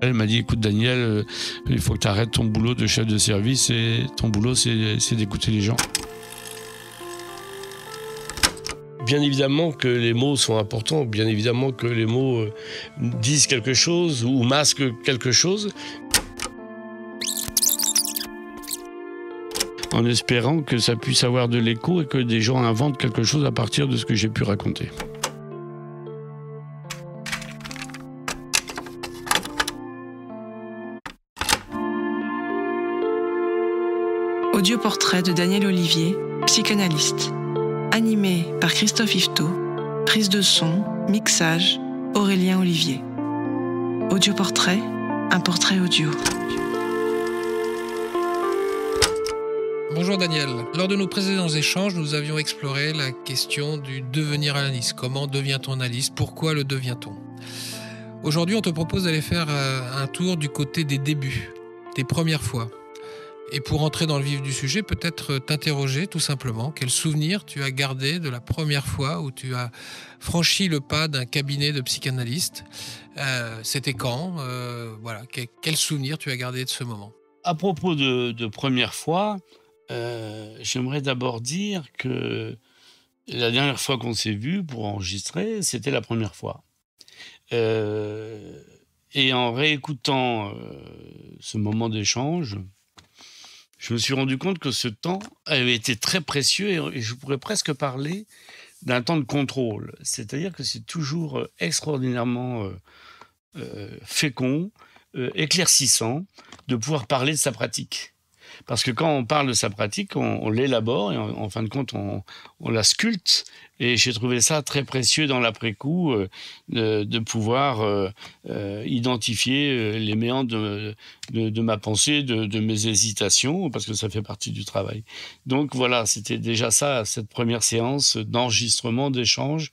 Elle m'a dit, écoute Daniel, il faut que tu arrêtes ton boulot de chef de service et ton boulot c'est d'écouter les gens. Bien évidemment que les mots sont importants, bien évidemment que les mots disent quelque chose ou masquent quelque chose. En espérant que ça puisse avoir de l'écho et que des gens inventent quelque chose à partir de ce que j'ai pu raconter. Audioportrait de Daniel Olivier, psychanalyste. Animé par Christophe Yvetot. Prise de son, mixage, Aurélien Olivier. Audioportrait, un portrait audio. Bonjour Daniel. Lors de nos précédents échanges, nous avions exploré la question du devenir analyste. Comment devient-on analyste? Pourquoi le devient-on? Aujourd'hui, on te propose d'aller faire un tour du côté des débuts, des premières fois. Et pour entrer dans le vif du sujet, peut-être t'interroger tout simplement. Quel souvenir tu as gardé de la première fois où tu as franchi le pas d'un cabinet de psychanalyste? C'était quand? Voilà. Quel souvenir tu as gardé de ce moment? À propos de première fois, j'aimerais d'abord dire que la dernière fois qu'on s'est vu pour enregistrer, c'était la première fois. Et en réécoutant ce moment d'échange, je me suis rendu compte que ce temps avait été très précieux et je pourrais presque parler d'un temps de contrôle. C'est-à-dire que c'est toujours extraordinairement fécond, éclaircissant de pouvoir parler de sa pratique. Parce que quand on parle de sa pratique, on l'élabore et en fin de compte, on la sculpte. Et j'ai trouvé ça très précieux dans l'après-coup de pouvoir identifier les méandres de ma pensée, de mes hésitations, parce que ça fait partie du travail. Donc voilà, c'était déjà ça, cette première séance d'enregistrement, d'échange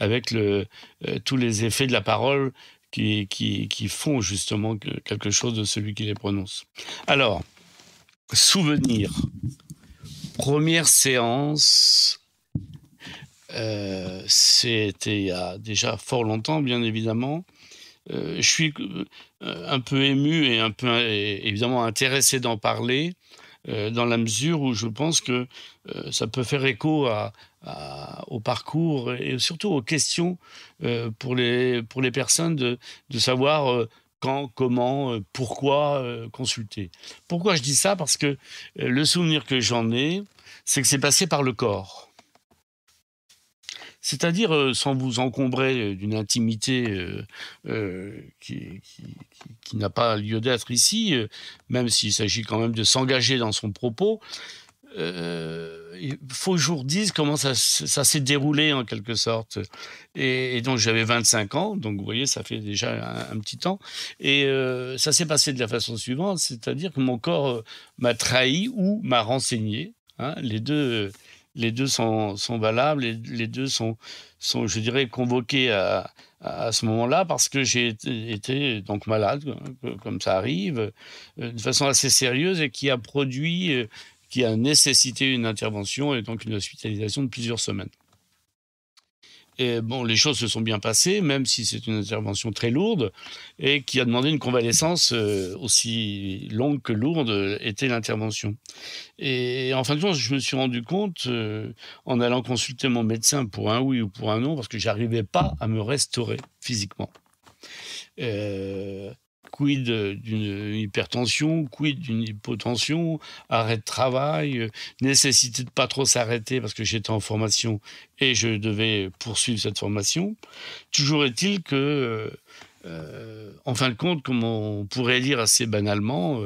avec tous les effets de la parole qui font justement quelque chose de celui qui les prononce. Alors, souvenir. Première séance, c'était il y a déjà fort longtemps, bien évidemment. Je suis un peu ému et un peu évidemment intéressé d'en parler, dans la mesure où je pense que ça peut faire écho au parcours et surtout aux questions pour les personnes de savoir quand, comment, pourquoi consulter. Pourquoi je dis ça? Parce que le souvenir que j'en ai, c'est que c'est passé par le corps. C'est-à-dire, sans vous encombrer d'une intimité qui n'a pas lieu d'être ici, même s'il s'agit quand même de s'engager dans son propos, il faut que je vous redise comment ça s'est déroulé en quelque sorte. Et donc j'avais 25 ans, donc vous voyez, ça fait déjà un petit temps. Et ça s'est passé de la façon suivante, c'est-à-dire que mon corps m'a trahi ou m'a renseigné. Hein, les deux sont valables, les deux sont, je dirais, convoqués à ce moment-là parce que j'ai été donc malade, comme ça arrive, de façon assez sérieuse et qui a nécessité une intervention et donc une hospitalisation de plusieurs semaines. Et bon, les choses se sont bien passées, même si c'est une intervention très lourde et qui a demandé une convalescence aussi longue que lourde était l'intervention. Et en fin de compte, je me suis rendu compte, en allant consulter mon médecin pour un oui ou pour un non, parce que j'arrivais pas à me restaurer physiquement. Quid d'une hypertension, quid d'une hypotension, arrêt de travail, nécessité de pas trop s'arrêter parce que j'étais en formation et je devais poursuivre cette formation. Toujours est-il que, en fin de compte, comme on pourrait dire assez banalement,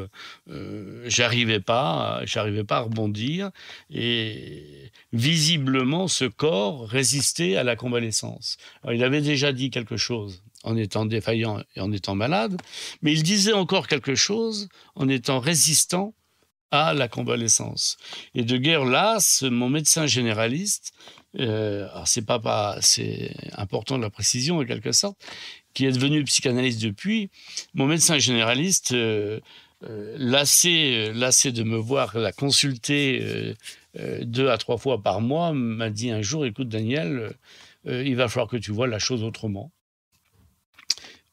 j'arrivais pas à rebondir et visiblement ce corps résistait à la convalescence. Alors, il avait déjà dit quelque chose en étant défaillant et en étant malade, mais il disait encore quelque chose en étant résistant à la convalescence. Et de guerre lasse, mon médecin généraliste, alors c'est important de la précision en quelque sorte, qui est devenu psychanalyste depuis, mon médecin généraliste, lassé de me voir la consulter 2 à 3 fois par mois, m'a dit un jour, écoute Daniel, il va falloir que tu vois la chose autrement.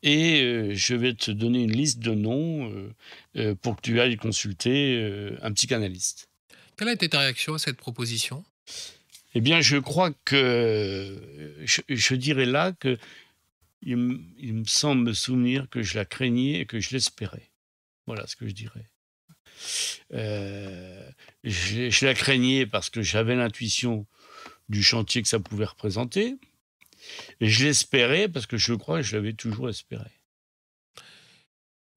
et je vais te donner une liste de noms pour que tu ailles consulter un psychanalyste. Quelle a été ta réaction à cette proposition? Eh bien, je crois que je dirais là que il me semble me souvenir que je la craignais et que je l'espérais. Voilà ce que je dirais. Je la craignais parce que j'avais l'intuition du chantier que ça pouvait représenter, et je l'espérais parce que je crois que je l'avais toujours espéré.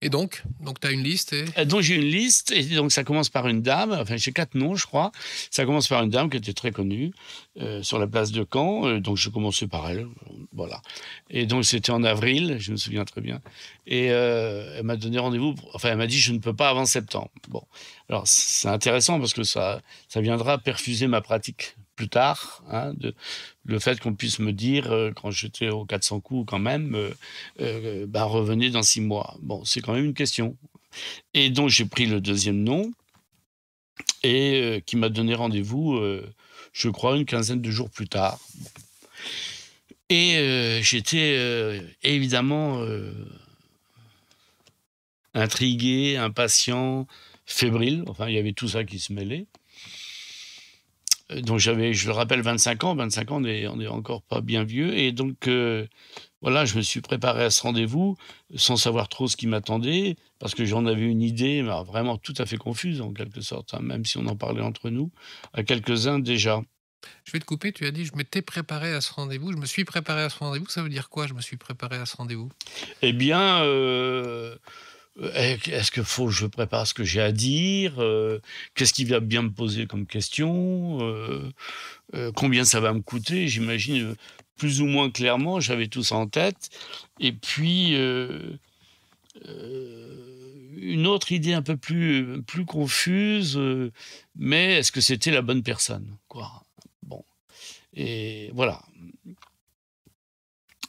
Et donc tu as une liste et Donc j'ai une liste, et donc ça commence par une dame, enfin j'ai 4 noms je crois. Ça commence par une dame qui était très connue sur la place de Caen, donc je commençais par elle, voilà. Et donc c'était en avril, je me souviens très bien. Et elle m'a donné rendez-vous, elle m'a dit je ne peux pas avant septembre. Bon, alors c'est intéressant parce que ça viendra perfuser ma pratique plus tard, hein, le fait qu'on puisse me dire, quand j'étais aux 400 coups quand même, revenez dans 6 mois. Bon, c'est quand même une question. Et donc j'ai pris le deuxième nom, et qui m'a donné rendez-vous, je crois, une quinzaine de jours plus tard. Et j'étais évidemment intrigué, impatient, fébrile. Enfin, il y avait tout ça qui se mêlait. Donc j'avais, je le rappelle, 25 ans. 25 ans, on est encore pas bien vieux. Et donc, voilà, je me suis préparé à ce rendez-vous sans savoir trop ce qui m'attendait, parce que j'en avais une idée, mais vraiment tout à fait confuse en quelque sorte, hein, même si on en parlait entre nous, à quelques-uns déjà. je vais te couper, tu as dit: «Je m'étais préparé à ce rendez-vous». Je me suis préparé à ce rendez-vous, ça veut dire quoi, je me suis préparé à ce rendez-vous? Eh bien, est-ce qu'il faut que je prépare ce que j'ai à dire? Qu'est-ce qui va bien me poser comme question? Combien ça va me coûter? J'imagine, plus ou moins clairement, j'avais tout ça en tête. Et puis, une autre idée un peu plus confuse, mais est-ce que c'était la bonne personne, quoi? Bon, et voilà.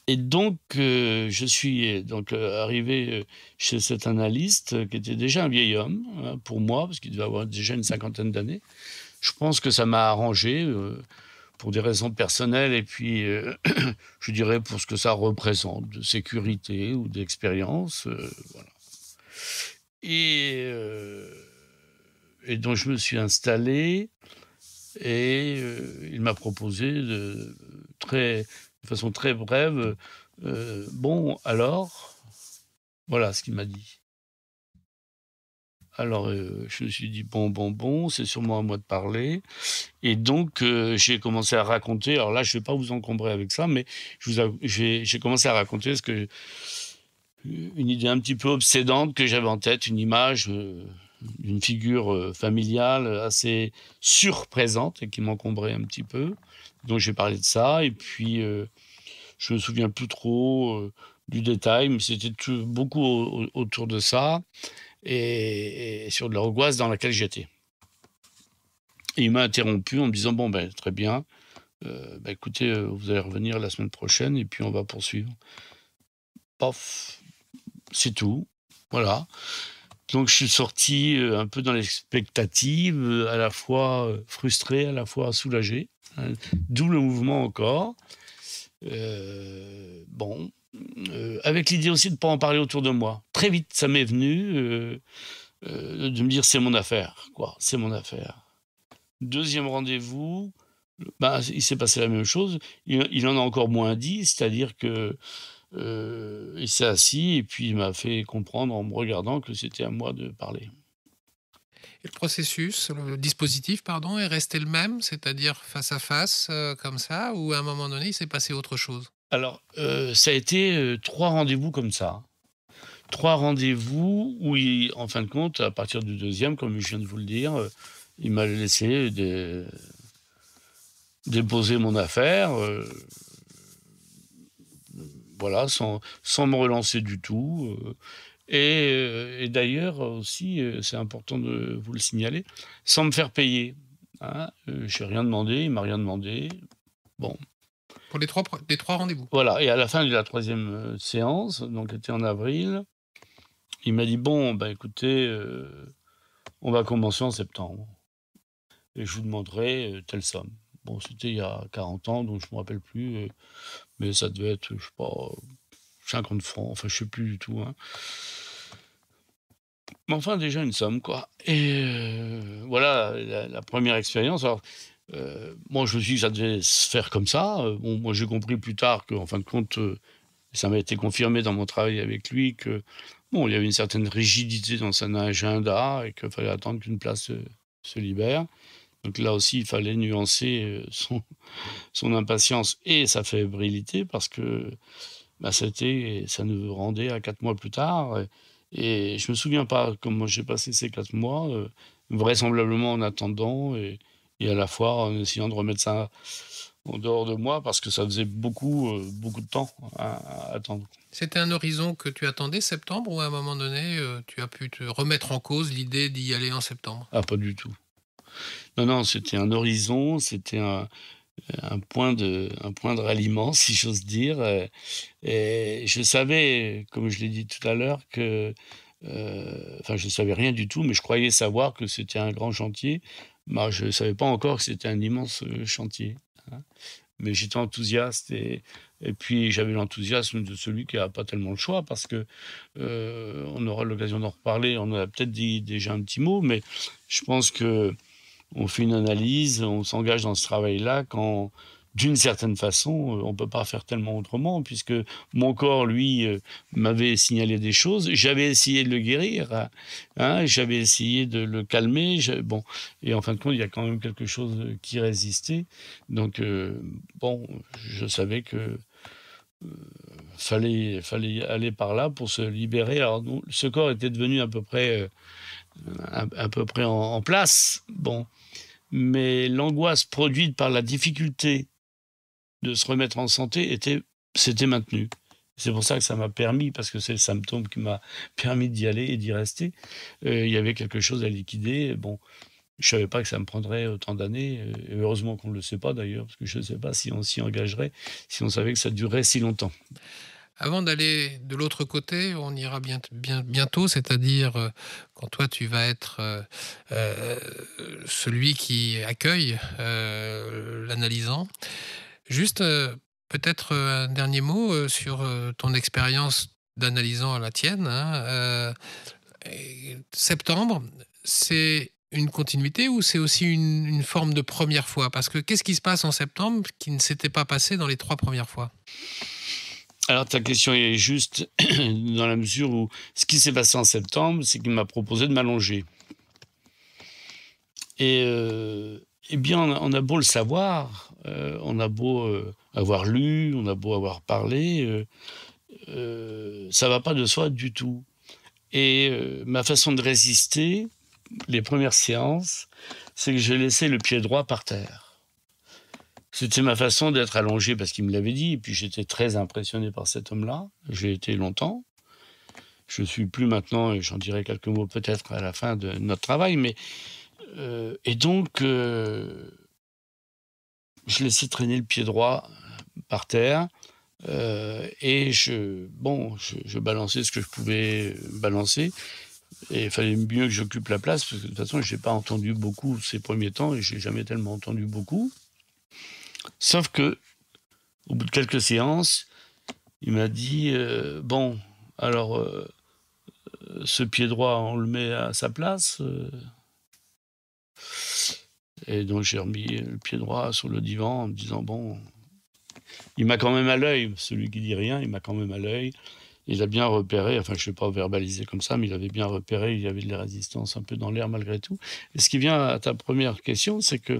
Et donc, je suis donc arrivé chez cet analyste, qui était déjà un vieil homme, hein, pour moi, parce qu'il devait avoir déjà une cinquantaine d'années. Je pense que ça m'a arrangé, pour des raisons personnelles, et puis, je dirais pour ce que ça représente de sécurité ou d'expérience, voilà. Et donc je me suis installé, et il m'a proposé de façon très brève, «Bon alors?» Voilà ce qu'il m'a dit. Alors, je me suis dit: Bon, c'est sûrement à moi de parler». Et donc, j'ai commencé à raconter. Alors là, je ne vais pas vous encombrer avec ça, mais j'ai commencé à raconter une idée un petit peu obsédante que j'avais en tête, une image, d'une figure, familiale, assez surprésente et qui m'encombrait un petit peu. Donc j'ai parlé de ça, et puis, je me souviens plus trop, du détail, mais c'était beaucoup autour de ça, et sur de l'angoisse dans laquelle j'étais. Et il m'a interrompu en me disant: «Bon, ben, très bien, écoutez, vous allez revenir la semaine prochaine et puis on va poursuivre». Pof, c'est tout, voilà. Donc je suis sorti, un peu dans l'expectative, à la fois, frustré, à la fois soulagé, hein, double mouvement encore. Bon, avec l'idée aussi de ne pas en parler autour de moi. Très vite, ça m'est venu, de me dire: «C'est mon affaire, quoi, c'est mon affaire». Deuxième rendez-vous, il s'est passé la même chose. Il en a encore moins dit, c'est-à-dire que, il s'est assis et puis il m'a fait comprendre en me regardant que c'était à moi de parler. Et le dispositif pardon, est resté le même? C'est-à-dire face à face, comme ça? Ou à un moment donné, il s'est passé autre chose? Alors, ça a été, 3 rendez-vous comme ça. 3 rendez-vous où en fin de compte, à partir du deuxième, comme je viens de vous le dire, il m'a laissé déposer mon affaire, voilà, sans me relancer du tout, et d'ailleurs aussi, c'est important de vous le signaler, sans me faire payer, hein. J'ai rien demandé, il m'a rien demandé. Bon, Pour les 3 rendez-vous? voilà. Et à la fin de la troisième séance, donc était en avril, il m'a dit: «Bon, écoutez, on va commencer en septembre et je vous demanderai, telle somme». Bon, c'était il y a 40 ans, donc je me rappelle plus, mais ça devait être, je sais pas, 50 francs, enfin je sais plus du tout. Hein. Mais enfin déjà une somme, quoi. Et voilà la première expérience. Alors, moi je me suis dit que ça devait se faire comme ça. Bon, moi j'ai compris plus tard qu'en fin de compte, ça m'a été confirmé dans mon travail avec lui que bon, il y avait une certaine rigidité dans son agenda et qu'il fallait attendre qu'une place se libère. Donc là aussi, il fallait nuancer son impatience et sa fébrilité parce que bah, ça nous rendait à 4 mois plus tard. Et je me souviens pas comment j'ai passé ces 4 mois, vraisemblablement en attendant et à la fois en essayant de remettre ça en dehors de moi parce que ça faisait beaucoup de temps à attendre. C'était un horizon que tu attendais, septembre, ou à un moment donné, tu as pu te remettre en cause l'idée d'y aller en septembre? Ah, pas du tout. Non, c'était un horizon, c'était un point de ralliement, si j'ose dire. Et je savais, comme je l'ai dit tout à l'heure, que, enfin, je ne savais rien du tout, mais je croyais savoir que c'était un grand chantier. Bah, je ne savais pas encore que c'était un immense chantier. Hein. Mais j'étais enthousiaste et puis j'avais l'enthousiasme de celui qui n'a pas tellement le choix parce que on aura l'occasion d'en reparler. On en a peut-être dit déjà un petit mot, mais je pense que on fait une analyse, on s'engage dans ce travail-là quand, d'une certaine façon, on ne peut pas faire tellement autrement, puisque mon corps, lui, m'avait signalé des choses. J'avais essayé de le guérir, hein, j'avais essayé de le calmer. Bon, et en fin de compte, il y a quand même quelque chose qui résistait. Donc, bon, je savais que fallait aller par là pour se libérer. Alors, ce corps était devenu à peu près en place. Bon. Mais l'angoisse produite par la difficulté de se remettre en santé s'était maintenue. C'est pour ça que ça m'a permis, parce que c'est le symptôme qui m'a permis d'y aller et d'y rester. Il y avait quelque chose à liquider. Bon, je ne savais pas que ça me prendrait autant d'années. Et heureusement qu'on ne le sait pas d'ailleurs, parce que je ne sais pas si on s'y engagerait, si on savait que ça durerait si longtemps. Avant d'aller de l'autre côté, on ira bientôt, c'est-à-dire quand toi tu vas être celui qui accueille l'analysant. Juste peut-être un dernier mot sur ton expérience d'analysant à la tienne. Hein, septembre, c'est une continuité ou c'est aussi une forme de première fois? Parce que qu'est-ce qui se passe en septembre qui ne s'était pas passé dans les 3 premières fois? Alors ta question est juste dans la mesure où ce qui s'est passé en septembre, c'est qu'il m'a proposé de m'allonger. Et eh bien, on a beau le savoir, on a beau avoir lu, on a beau avoir parlé, ça va pas de soi du tout. Et ma façon de résister, les premières séances, c'est que j'ai laissé le pied droit par terre. C'était ma façon d'être allongé parce qu'il me l'avait dit. Et puis j'étais très impressionné par cet homme-là. J'ai été longtemps. Je ne suis plus maintenant, et j'en dirai quelques mots peut-être à la fin de notre travail. Mais, et donc, je laissais traîner le pied droit par terre. Et je balançais ce que je pouvais balancer. Et il fallait mieux que j'occupe la place, parce que de toute façon, je n'ai pas entendu beaucoup ces premiers temps, et je n'ai jamais tellement entendu beaucoup. Sauf que, au bout de quelques séances, il m'a dit bon, alors ce pied droit, on le met à sa place. Et donc j'ai remis le pied droit sur le divan en me disant bon, il m'a quand même à l'œil, celui qui dit rien, il m'a quand même à l'œil. Il a bien repéré, enfin je ne vais pas verbaliser comme ça, mais il avait bien repéré, il y avait de la résistance un peu dans l'air malgré tout. Et ce qui vient à ta première question, c'est que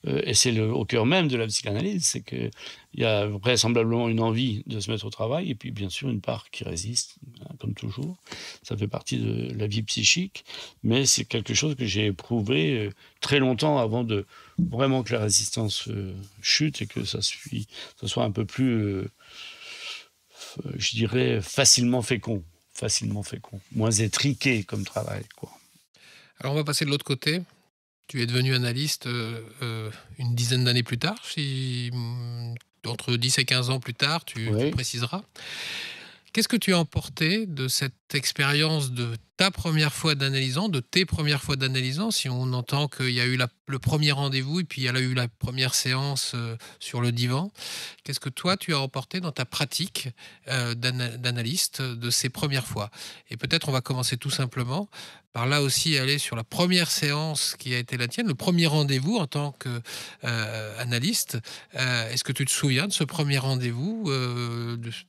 et c'est au cœur même de la psychanalyse, c'est qu'il y a vraisemblablement une envie de se mettre au travail, et puis bien sûr une part qui résiste, hein, comme toujours. Ça fait partie de la vie psychique, mais c'est quelque chose que j'ai éprouvé très longtemps avant de vraiment que la résistance chute et que ça soit un peu plus, je dirais, facilement fécond, moins étriqué comme travail, quoi. Alors on va passer de l'autre côté. Tu es devenu analyste une dizaine d'années plus tard, entre 10 et 15 ans plus tard, tu Oui. préciseras. Qu'est-ce que tu as emporté de cette cette expérience de ta première fois d'analysant, de tes premières fois d'analysant, si on entend qu'il y a eu le premier rendez-vous et puis il y a eu la première séance sur le divan, qu'est-ce que toi tu as emporté dans ta pratique d'analyste de ces premières fois? Et peut-être on va commencer tout simplement par là aussi aller sur la première séance qui a été la tienne, le premier rendez-vous en tant qu'analyste. Est-ce que tu te souviens de ce premier rendez-vous,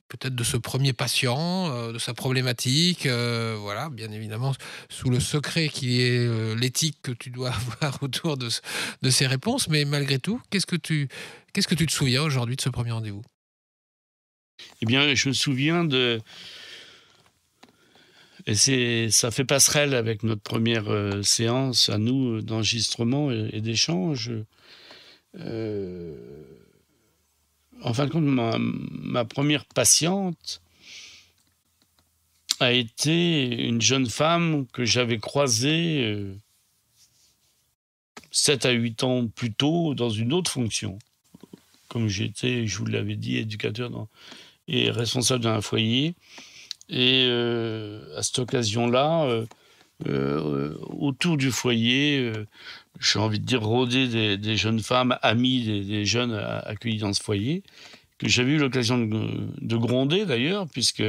peut-être de ce premier patient, de sa problématique, voilà, bien évidemment, sous le secret qui est l'éthique que tu dois avoir autour de ces réponses, mais malgré tout, qu'est-ce que tu te souviens aujourd'hui de ce premier rendez-vous? Eh bien, je me souviens de... Et ça fait passerelle avec notre première séance à nous d'enregistrement et d'échange. En fin de compte, ma première patiente a été une jeune femme que j'avais croisée 7 à 8 ans plus tôt dans une autre fonction. Comme j'étais, je vous l'avais dit, éducateur et responsable d'un foyer. Et à cette occasion-là, autour du foyer, j'ai envie de dire rôder des jeunes femmes, amies des jeunes accueillis dans ce foyer, que j'avais eu l'occasion de gronder d'ailleurs, puisque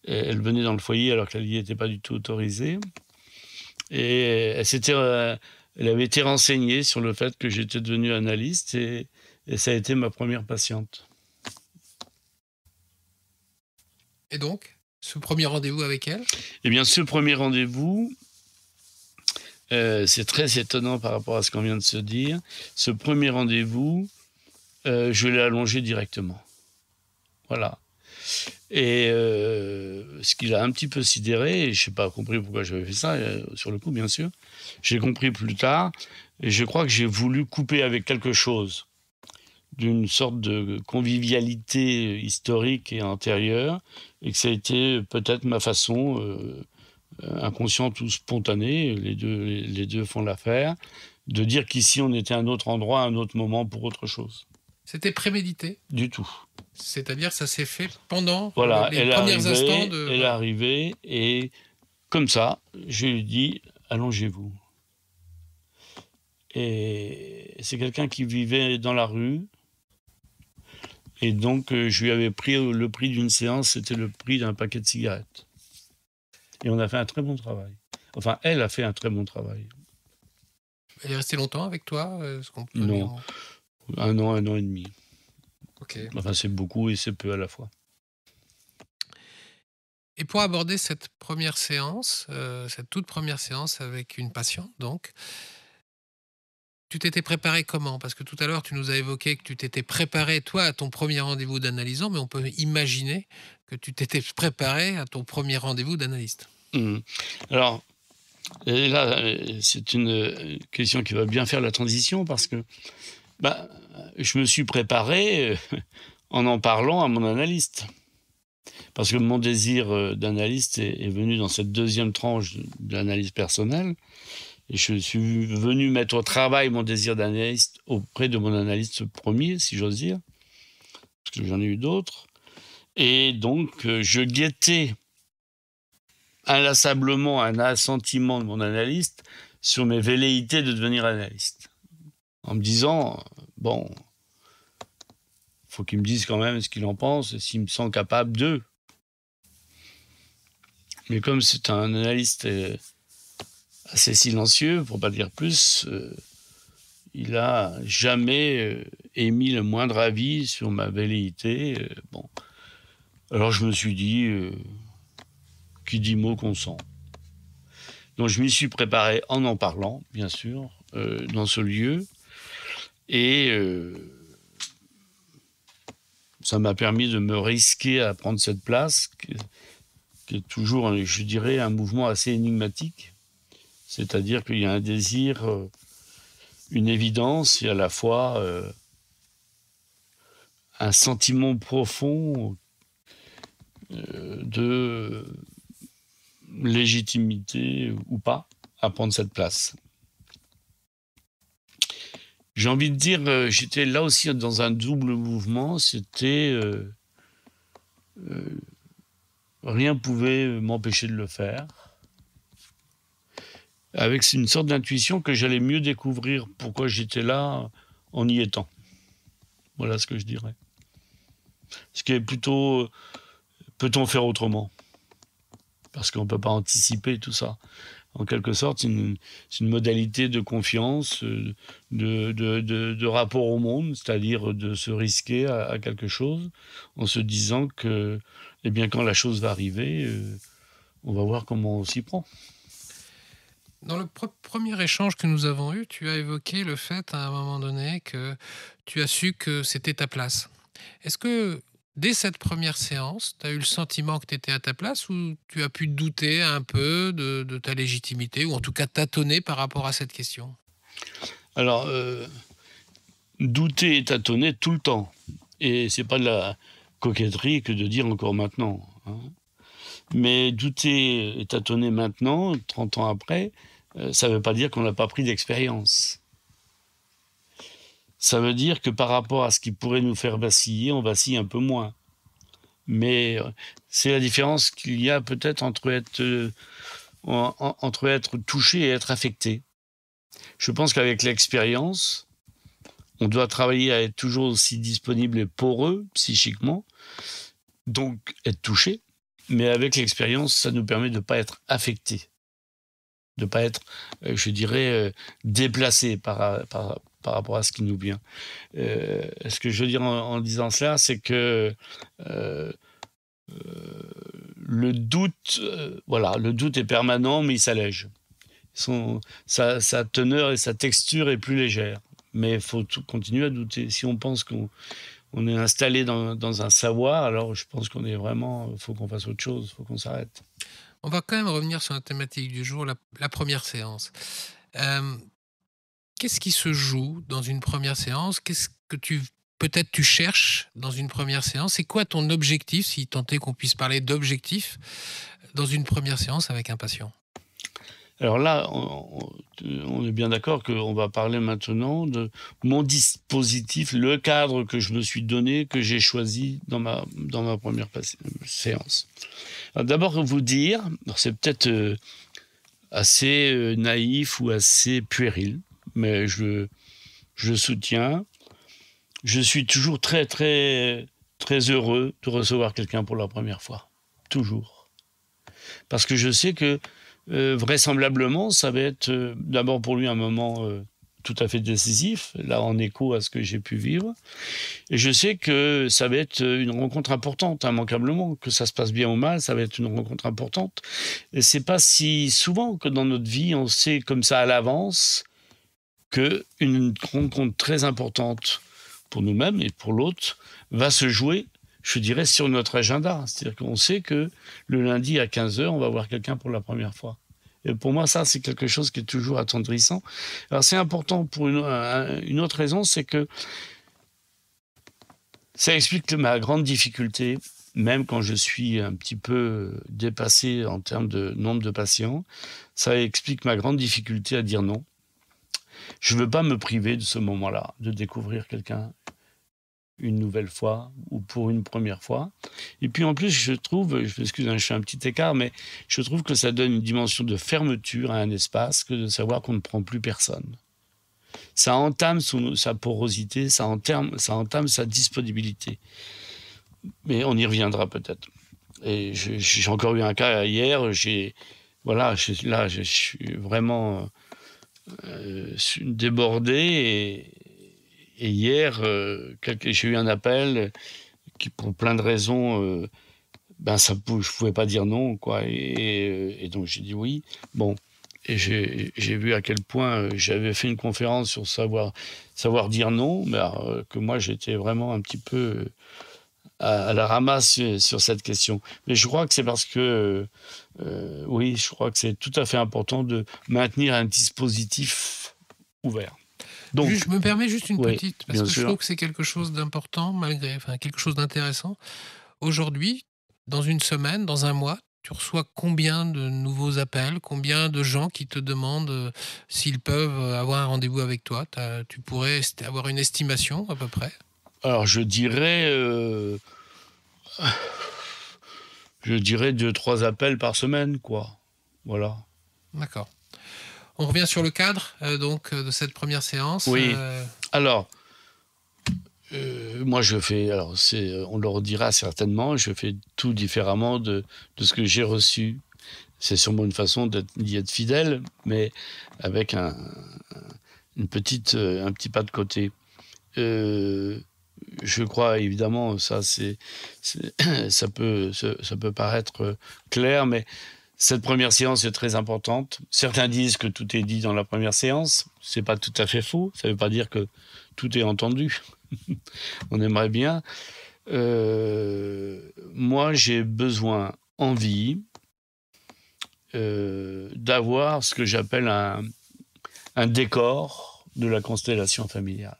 elle venait dans le foyer alors qu'elle n'y était pas du tout autorisée. Et elle avait été renseignée sur le fait que j'étais devenu analyste et ça a été ma première patiente. Et donc, ce premier rendez-vous avec elle? Eh bien, ce premier rendez-vous, c'est très étonnant par rapport à ce qu'on vient de se dire. Ce premier rendez-vous, je l'ai allongé directement. Voilà. Et ce qui l'a un petit peu sidéré, et je n'ai pas compris pourquoi j'avais fait ça, sur le coup, bien sûr. J'ai compris plus tard, et je crois que j'ai voulu couper avec quelque chose d'une sorte de convivialité historique et antérieure, et que ça a été peut-être ma façon, inconsciente ou spontanée, les deux font l'affaire, de dire qu'ici on était à un autre endroit, à un autre moment pour autre chose. C'était prémédité? Du tout. C'est-à-dire ça s'est fait pendant voilà, les premiers instants de... Elle est arrivée et comme ça, je lui ai dit « allongez-vous ». Et c'est quelqu'un qui vivait dans la rue. Et donc, je lui avais pris le prix d'une séance, c'était le prix d'un paquet de cigarettes. Et on a fait un très bon travail. Enfin, elle a fait un très bon travail. Elle est restée longtemps avec toi? Non, un an et demi. Ok. Enfin, c'est beaucoup et c'est peu à la fois. Et pour aborder cette première séance, cette toute première séance avec une patiente, donc, tu t'étais préparé comment? Parce que tout à l'heure, tu nous as évoqué que tu t'étais préparé, toi, à ton premier rendez-vous d'analysant, mais on peut imaginer que tu t'étais préparé à ton premier rendez-vous d'analyste. Alors, là, c'est une question qui va bien faire la transition parce que je me suis préparé en parlant à mon analyste. Parce que mon désir d'analyste est venu dans cette deuxième tranche de l'analyse personnelle. Et je suis venu mettre au travail mon désir d'analyste auprès de mon analyste premier, si j'ose dire, parce que j'en ai eu d'autres. Et donc, je guettais inlassablement un assentiment de mon analyste sur mes velléités de devenir analyste. En me disant, bon, faut qu'il me dise quand même ce qu'il en pense et s'il me sent capable d'eux. Mais comme c'est un analyste assez silencieux, pour pas dire plus, il a jamais émis le moindre avis sur ma velléité. Bon. Alors je me suis dit, qui dit mot consent. Donc je m'y suis préparé en parlant, bien sûr, dans ce lieu. Et ça m'a permis de me risquer à prendre cette place, qui est toujours, je dirais, un mouvement assez énigmatique. C'est-à-dire qu'il y a un désir, une évidence et à la fois un sentiment profond de légitimité ou pas à prendre cette place. J'ai envie de dire, j'étais là aussi dans un double mouvement, c'était rien pouvait m'empêcher de le faire. Avec une sorte d'intuition que j'allais mieux découvrir pourquoi j'étais là en y étant. Voilà ce que je dirais. Ce qui est plutôt, peut-on faire autrement? Parce qu'on ne peut pas anticiper tout ça. En quelque sorte, c'est une modalité de confiance, de rapport au monde, c'est-à-dire de se risquer à quelque chose en se disant que, eh bien, quand la chose va arriver, on va voir comment on s'y prend. Dans le premier échange que nous avons eu, tu as évoqué le fait à un moment donné que tu as su que c'était ta place. Est-ce que dès cette première séance, tu as eu le sentiment que tu étais à ta place ou tu as pu douter un peu de ta légitimité ou en tout cas tâtonner par rapport à cette question? Alors, douter et tâtonner tout le temps. Et c'est pas de la coquetterie que de dire encore maintenant, hein. Mais douter et tâtonner maintenant, 30 ans après, ça ne veut pas dire qu'on n'a pas pris d'expérience. Ça veut dire que par rapport à ce qui pourrait nous faire vaciller, on vacille un peu moins. Mais c'est la différence qu'il y a peut-être entre être touché et être affecté. Je pense qu'avec l'expérience, on doit travailler à être toujours aussi disponible et poreux psychiquement, donc être touché. Mais avec l'expérience, ça nous permet de ne pas être affecté, de ne pas être, je dirais, déplacé par rapport à ce qui nous vient. Ce que je veux dire en disant cela, c'est que le doute, le doute est permanent, mais il s'allège. Sa teneur et sa texture est plus légère. Mais il faut continuer à douter. Si on pense qu'on est installé dans un savoir, alors je pense qu'on est vraiment... Il faut qu'on fasse autre chose, il faut qu'on s'arrête. On va quand même revenir sur la thématique du jour, la première séance. Qu'est-ce qui se joue dans une première séance? Qu'est-ce que peut-être tu cherches dans une première séance? C'est quoi ton objectif, si tant est qu'on puisse parler d'objectif, dans une première séance avec un patient? Alors là, on est bien d'accord qu'on va parler maintenant de mon dispositif, le cadre que je me suis donné, que j'ai choisi dans ma première séance. D'abord, vous dire, c'est peut-être assez naïf ou assez puéril, mais je soutiens. Je suis toujours très, très, très heureux de recevoir quelqu'un pour la première fois. Toujours. Parce que je sais que vraisemblablement, ça va être d'abord pour lui un moment tout à fait décisif, là en écho à ce que j'ai pu vivre. Et je sais que ça va être une rencontre importante, immanquablement, que ça se passe bien ou mal, ça va être une rencontre importante. Et c'est pas si souvent que dans notre vie, on sait comme ça à l'avance qu'une rencontre très importante pour nous-mêmes et pour l'autre va se jouer, je dirais, sur notre agenda. C'est-à-dire qu'on sait que le lundi à 15h, on va voir quelqu'un pour la première fois. Et pour moi, ça, c'est quelque chose qui est toujours attendrissant. Alors, c'est important pour une autre raison, c'est que ça explique ma grande difficulté, même quand je suis un petit peu dépassé en termes de nombre de patients, ça explique ma grande difficulté à dire non. Je ne veux pas me priver de ce moment-là, de découvrir quelqu'un une nouvelle fois ou pour une première fois. Et puis en plus, je trouve, je m'excuse, je fais un petit écart, mais je trouve que ça donne une dimension de fermeture à un espace que de savoir qu'on ne prend plus personne. Ça entame sa porosité, ça entame sa disponibilité. Mais on y reviendra peut-être. Et j'ai encore eu un cas hier, là, je suis vraiment débordé et hier, j'ai eu un appel qui, pour plein de raisons, je pouvais pas dire non, quoi. Et donc j'ai dit oui. Bon, et j'ai vu à quel point j'avais fait une conférence sur savoir dire non, mais que moi j'étais vraiment un petit peu à la ramasse sur cette question. Mais je crois que c'est parce que oui, je crois que c'est tout à fait important de maintenir un dispositif ouvert. Donc, je me permets juste une petite, parce que je trouve que c'est quelque chose d'important, quelque chose d'intéressant. Aujourd'hui, dans une semaine, dans un mois, tu reçois combien de nouveaux appels, combien de gens qui te demandent s'ils peuvent avoir un rendez-vous avec toi? Tu pourrais avoir une estimation à peu près? Alors je dirais je dirais 2-3 appels par semaine, quoi. Voilà. D'accord. On revient sur le cadre de cette première séance. Oui. Alors, moi je fais, on le redira certainement, je fais tout différemment de ce que j'ai reçu. C'est sûrement une façon d'y être fidèle, mais avec un petit pas de côté. Je crois évidemment, ça peut paraître clair, mais cette première séance est très importante. Certains disent que tout est dit dans la première séance. C'est pas tout à fait faux. Ça veut pas dire que tout est entendu. On aimerait bien. Moi, j'ai besoin, envie, d'avoir ce que j'appelle un décor de la constellation familiale.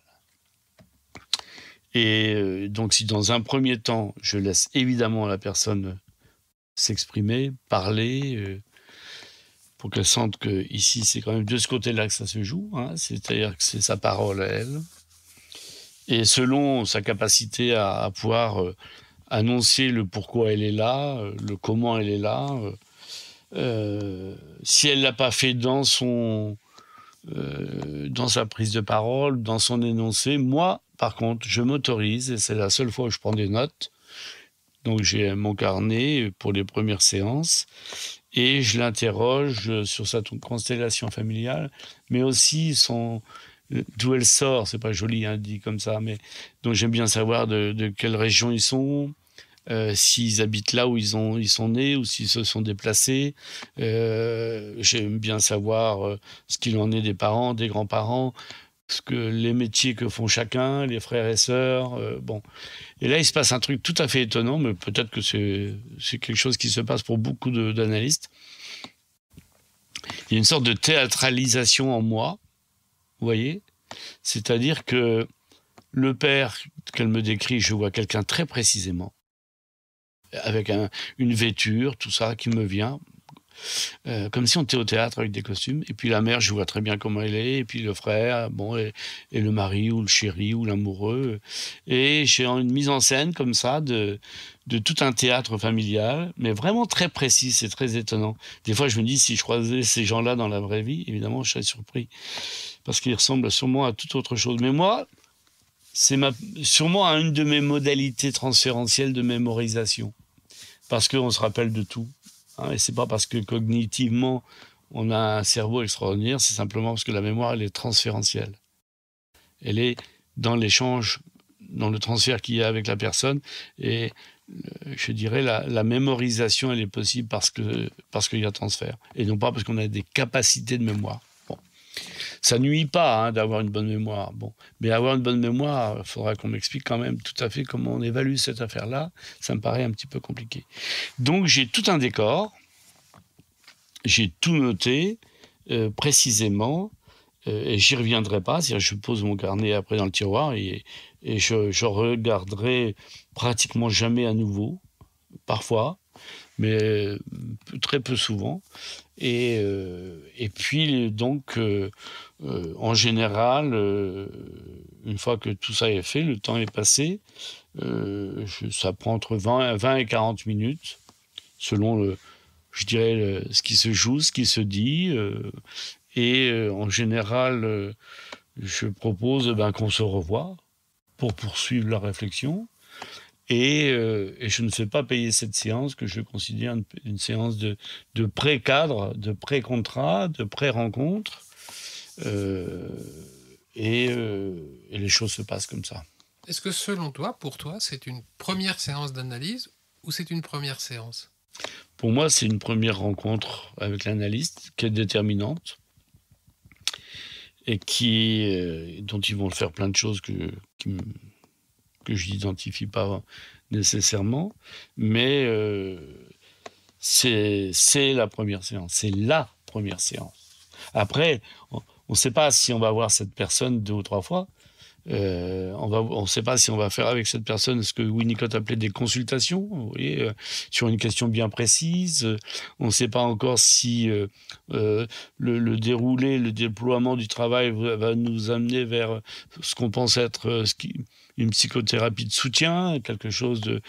Et donc, si dans un premier temps, je laisse évidemment la personne s'exprimer, parler, pour qu'elle sente que ici c'est quand même de ce côté-là que ça se joue, hein, c'est-à-dire que c'est sa parole à elle. Et selon sa capacité à pouvoir annoncer le pourquoi elle est là, le comment elle est là, si elle l'a pas fait dans sa prise de parole, dans son énoncé, moi, par contre, je m'autorise, et c'est la seule fois où je prends des notes. Donc j'ai mon carnet pour les premières séances et je l'interroge sur sa constellation familiale, mais aussi d'où elle sort. C'est pas joli, hein, dit comme ça, mais donc j'aime bien savoir de quelle région ils sont, s'ils habitent là où ils sont nés ou s'ils se sont déplacés. J'aime bien savoir ce qu'il en est des parents, des grands-parents, les métiers que font chacun, les frères et sœurs. Bon. Et là, il se passe un truc tout à fait étonnant, mais peut-être que c'est quelque chose qui se passe pour beaucoup d'analystes. Il y a une sorte de théâtralisation en moi, vous voyez ? C'est-à-dire que le père qu'elle me décrit, je vois quelqu'un très précisément, avec une vêture, tout ça qui me vient, comme si on était au théâtre avec des costumes. Et puis la mère, je vois très bien comment elle est, et puis le frère, bon, et le mari ou le chéri ou l'amoureux. Et j'ai une mise en scène comme ça de tout un théâtre familial, mais vraiment très précis, c'est très étonnant. Des fois, je me dis, si je croisais ces gens-là dans la vraie vie, évidemment, je serais surpris, parce qu'ils ressemblent sûrement à toute autre chose. Mais moi, c'est sûrement une de mes modalités transférentielles de mémorisation, parce qu'on se rappelle de tout. Hein, et c'est pas parce que cognitivement on a un cerveau extraordinaire, c'est simplement parce que la mémoire, elle est transférentielle. Elle est dans l'échange, dans le transfert qu'il y a avec la personne. Et je dirais la mémorisation, elle est possible parce qu'il y a transfert. Et non pas parce qu'on a des capacités de mémoire. Bon. Ça nuit pas, hein, d'avoir une bonne mémoire. Bon. Mais avoir une bonne mémoire, il faudra qu'on m'explique quand même tout à fait comment on évalue cette affaire-là. Ça me paraît un petit peu compliqué. Donc j'ai tout un décor, j'ai tout noté précisément, et j'y reviendrai pas. C'est-à-dire je pose mon carnet après dans le tiroir et je regarderai pratiquement jamais à nouveau, parfois, mais très peu souvent. Et puis donc, en général, une fois que tout ça est fait, le temps est passé, ça prend entre 20 et 40 minutes, selon je dirais ce qui se joue, ce qui se dit. Et en général, je propose qu'on se revoie pour poursuivre la réflexion. Et je ne fais pas payer cette séance que je considère une séance de pré-cadre, de pré-contrat, de pré-rencontre. Et les choses se passent comme ça. Est-ce que selon toi, pour toi, c'est une première séance d'analyse ou c'est une première séance ? Pour moi, c'est une première rencontre avec l'analyste qui est déterminante et dont ils vont faire plein de choses que je n'identifie pas nécessairement, mais c'est la première séance, c'est la première séance. Après, on ne sait pas si on va voir cette personne 2 ou 3 fois, on ne sait pas si on va faire avec cette personne ce que Winnicott appelait des consultations, vous voyez, sur une question bien précise. On ne sait pas encore si le déroulé, le déploiement du travail va nous amener vers ce qu'on pense être une psychothérapie de soutien, quelque chose de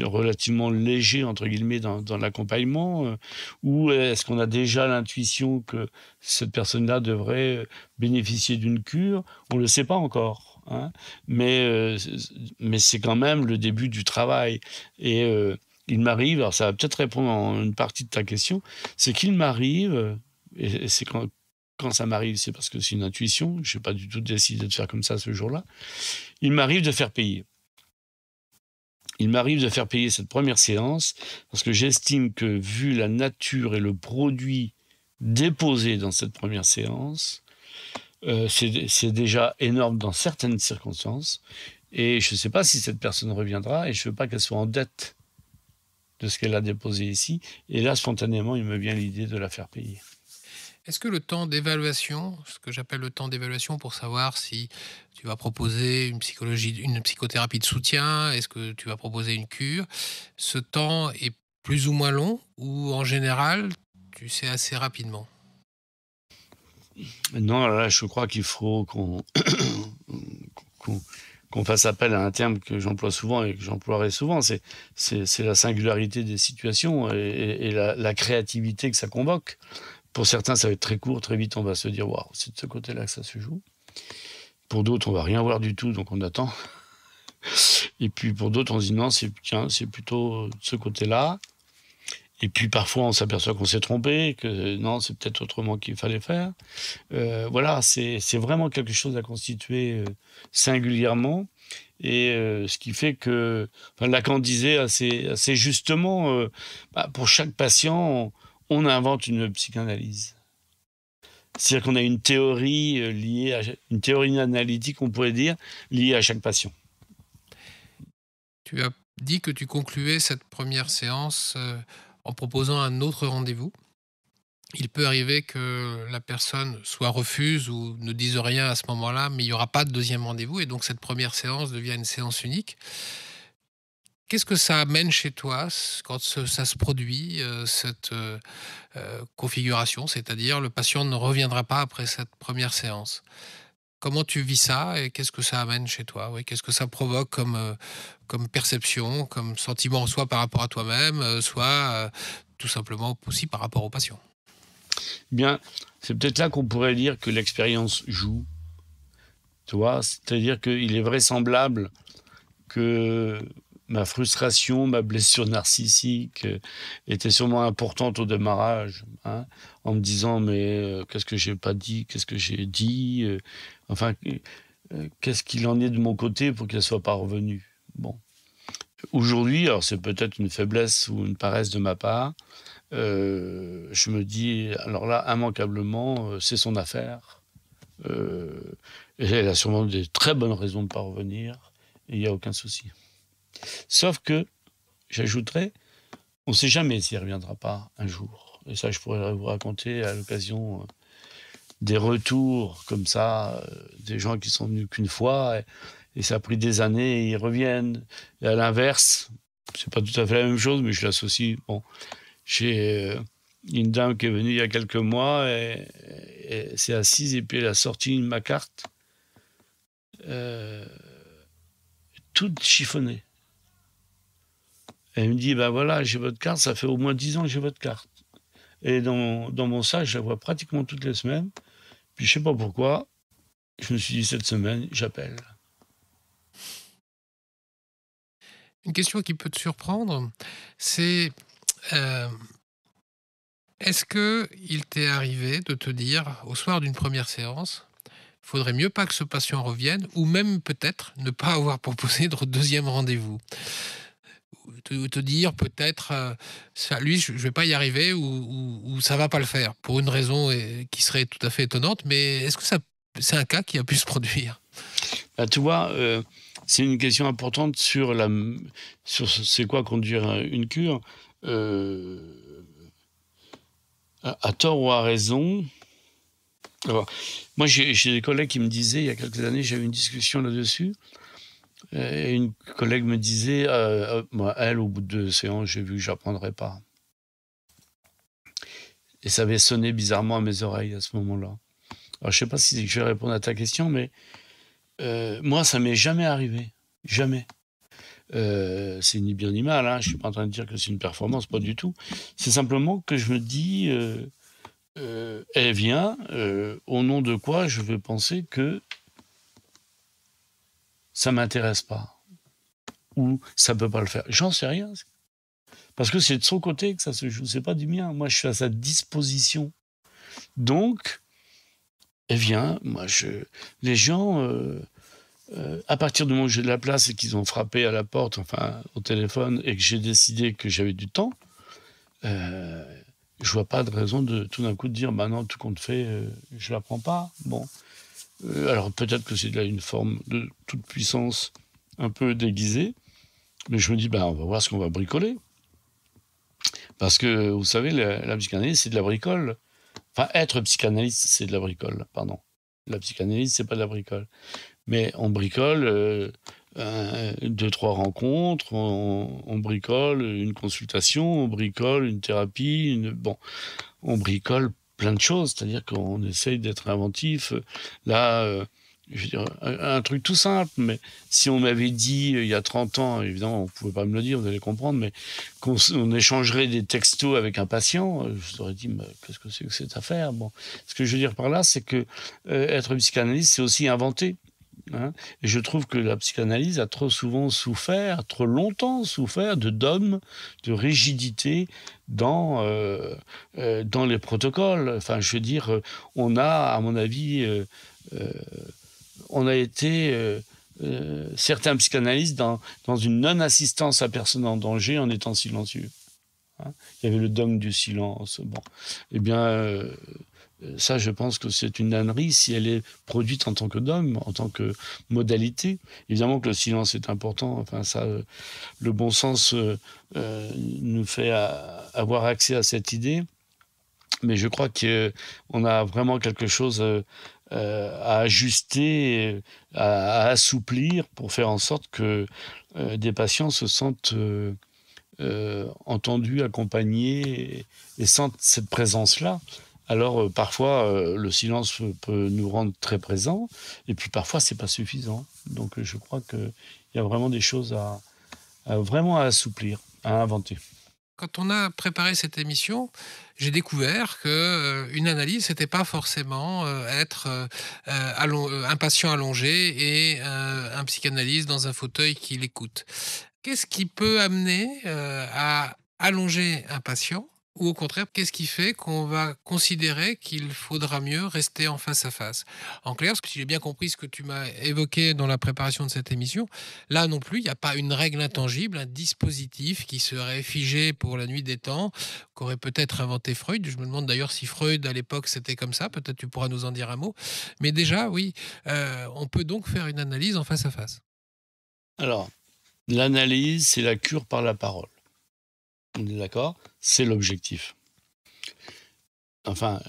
relativement léger, entre guillemets, dans l'accompagnement, ou est-ce qu'on a déjà l'intuition que cette personne-là devrait bénéficier d'une cure? On ne le sait pas encore, hein, mais c'est quand même le début du travail. Et il m'arrive, alors ça va peut-être répondre à une partie de ta question, c'est qu'il m'arrive, et c'est quand ça m'arrive, c'est parce que c'est une intuition, je n'ai pas du tout décidé de faire comme ça ce jour-là, il m'arrive de faire payer. Il m'arrive de faire payer cette première séance parce que j'estime que, vu la nature et le produit déposé dans cette première séance, c'est déjà énorme dans certaines circonstances. Et je ne sais pas si cette personne reviendra et je ne veux pas qu'elle soit en dette de ce qu'elle a déposé ici. Et là, spontanément, il me vient l'idée de la faire payer. Est-ce que le temps d'évaluation, ce que j'appelle le temps d'évaluation pour savoir si tu vas proposer une psychothérapie de soutien, est-ce que tu vas proposer une cure, ce temps est plus ou moins long ou en général, tu sais assez rapidement? Non, là, je crois qu'il faut qu'on fasse appel à un terme que j'emploie souvent et que j'emploierai souvent, c'est la singularité des situations et la créativité que ça convoque. Pour certains, ça va être très court, très vite, on va se dire « waouh, c'est de ce côté-là que ça se joue ». Pour d'autres, on va rien voir du tout, donc on attend. Et puis pour d'autres, on se dit « non, c'est plutôt de ce côté-là ». Et puis parfois, on s'aperçoit qu'on s'est trompé, que non, c'est peut-être autrement qu'il fallait faire. Voilà, c'est vraiment quelque chose à constituer singulièrement. Et ce qui fait que, Lacan disait assez justement, pour chaque patient, on invente une psychanalyse. C'est-à-dire qu'on a une théorie une théorie analytique, on pourrait dire, liée à chaque patient. Tu as dit que tu concluais cette première séance en proposant un autre rendez-vous. Il peut arriver que la personne soit refuse ou ne dise rien à ce moment-là, mais il n'y aura pas de deuxième rendez-vous et donc cette première séance devient une séance unique. Qu'est-ce que ça amène chez toi quand ça se produit, cette configuration, c'est-à-dire le patient ne reviendra pas après cette première séance? Comment tu vis ça et qu'est-ce que ça amène chez toi? Oui, qu'est-ce que ça provoque comme perception, comme sentiment, soit par rapport à toi-même, soit tout simplement aussi par rapport au patient? Bien, c'est peut-être là qu'on pourrait dire que l'expérience joue. Tu vois, c'est-à-dire qu'il est vraisemblable que ma frustration, ma blessure narcissique était sûrement importante au démarrage, hein, en me disant mais qu'est-ce que j'ai pas dit, qu'est-ce que j'ai dit, qu'est-ce qu'il en est de mon côté pour qu'elle soit pas revenue. Bon, aujourd'hui, alors c'est peut-être une faiblesse ou une paresse de ma part, je me dis alors là immanquablement c'est son affaire. Et elle a sûrement des très bonnes raisons de ne pas revenir, et il n'y a aucun souci. Sauf que, j'ajouterais, on ne sait jamais s'il ne reviendra pas un jour. Et ça, je pourrais vous raconter à l'occasion des retours comme ça, des gens qui sont venus qu'une fois, et ça a pris des années, et ils reviennent. Et à l'inverse, c'est pas tout à fait la même chose, mais je l'associe. Bon, j'ai une dame qui est venue il y a quelques mois, et s'est assise, et puis elle a sorti ma carte, toute chiffonnée. Elle me dit, ben voilà, j'ai votre carte, ça fait au moins 10 ans que j'ai votre carte. Et dans mon sac, je la vois pratiquement toutes les semaines. Puis je sais pas pourquoi, je me suis dit, cette semaine, j'appelle. Une question qui peut te surprendre, c'est est-ce qu'il t'est arrivé de te dire, au soir d'une première séance, il faudrait mieux pas que ce patient revienne, ou même peut-être ne pas avoir proposé de deuxième rendez-vous? Te dire peut-être, lui, je vais pas y arriver ou ça va pas le faire, pour une raison qui serait tout à fait étonnante, mais est-ce que c'est un cas qui a pu se produire? Ben, tu vois, c'est une question importante sur c'est quoi conduire une cure. À tort ou à raison. Alors, moi, j'ai des collègues qui me disaient, il y a quelques années, j'avais une discussion là-dessus, et une collègue me disait, moi, elle, au bout de 2 séances, j'ai vu que je n'apprendrais pas. Et ça avait sonné bizarrement à mes oreilles à ce moment-là. Alors, je ne sais pas si je vais répondre à ta question, mais moi, ça ne m'est jamais arrivé. Jamais. C'est ni bien ni mal, hein. Je suis pas en train de dire que c'est une performance, pas du tout. C'est simplement que je me dis, elle vient, au nom de quoi je vais penser que ça m'intéresse pas, ou ça peut pas le faire. J'en sais rien. Parce que c'est de son côté que ça se joue, c'est pas du mien. Moi, je suis à sa disposition. Donc, elle vient, les gens, à partir du moment où j'ai de la place et qu'ils ont frappé à la porte, enfin, au téléphone, et que j'ai décidé que j'avais du temps, je vois pas de raison de tout d'un coup de dire, bah non, tout compte fait, je la prends pas. Bon. Alors peut-être que c'est là une forme de toute puissance un peu déguisée, mais je me dis, bah on va voir ce qu'on va bricoler. Parce que, vous savez, la psychanalyse, c'est de la bricole. Enfin, être psychanalyste, c'est de la bricole, pardon. La psychanalyse, c'est pas de la bricole. Mais on bricole 2-3 rencontres, on bricole une consultation, on bricole une thérapie, on bricole plein de choses, c'est-à-dire qu'on essaye d'être inventif. Là, je veux dire, un truc tout simple, mais si on m'avait dit il y a 30 ans, évidemment, on ne pouvait pas me le dire, vous allez comprendre, mais qu'on échangerait des textos avec un patient, je vous aurais dit, mais qu'est-ce que c'est que cette affaire? Bon, ce que je veux dire par là, c'est que être psychanalyste, c'est aussi inventer. Hein, et je trouve que la psychanalyse a trop souvent souffert, trop longtemps souffert de dogmes, de rigidité dans les protocoles. Enfin, je veux dire, on a, à mon avis, on a été certains psychanalystes dans une non-assistance à personne en danger en étant silencieux. Hein, il y avait le dogme du silence. Bon, eh bien. Ça, je pense que c'est une ânerie si elle est produite en tant que dogme, en tant que modalité. Évidemment que le silence est important. Enfin, ça, le bon sens nous fait avoir accès à cette idée. Mais je crois qu'on a vraiment quelque chose à ajuster, à assouplir pour faire en sorte que des patients se sentent entendus, accompagnés et sentent cette présence-là. Alors parfois le silence peut nous rendre très présents et puis parfois c'est pas suffisant. Donc je crois qu'il y a vraiment des choses vraiment à assouplir, à inventer. Quand on a préparé cette émission, j'ai découvert que une analyse, c'était pas forcément être un patient allongé et un psychanalyste dans un fauteuil qui l'écoute. Qu'est-ce qui peut amener à allonger un patient? Ou au contraire, qu'est-ce qui fait qu'on va considérer qu'il faudra mieux rester en face à face? En clair, si j'ai bien compris ce que tu m'as évoqué dans la préparation de cette émission, là non plus, il n'y a pas une règle intangible, un dispositif qui serait figé pour la nuit des temps, qu'aurait peut-être inventé Freud. Je me demande d'ailleurs si Freud, à l'époque, c'était comme ça. Peut-être tu pourras nous en dire un mot. Mais déjà, oui, on peut donc faire une analyse en face à face. Alors, l'analyse, c'est la cure par la parole. On est d'accord? C'est l'objectif. Enfin,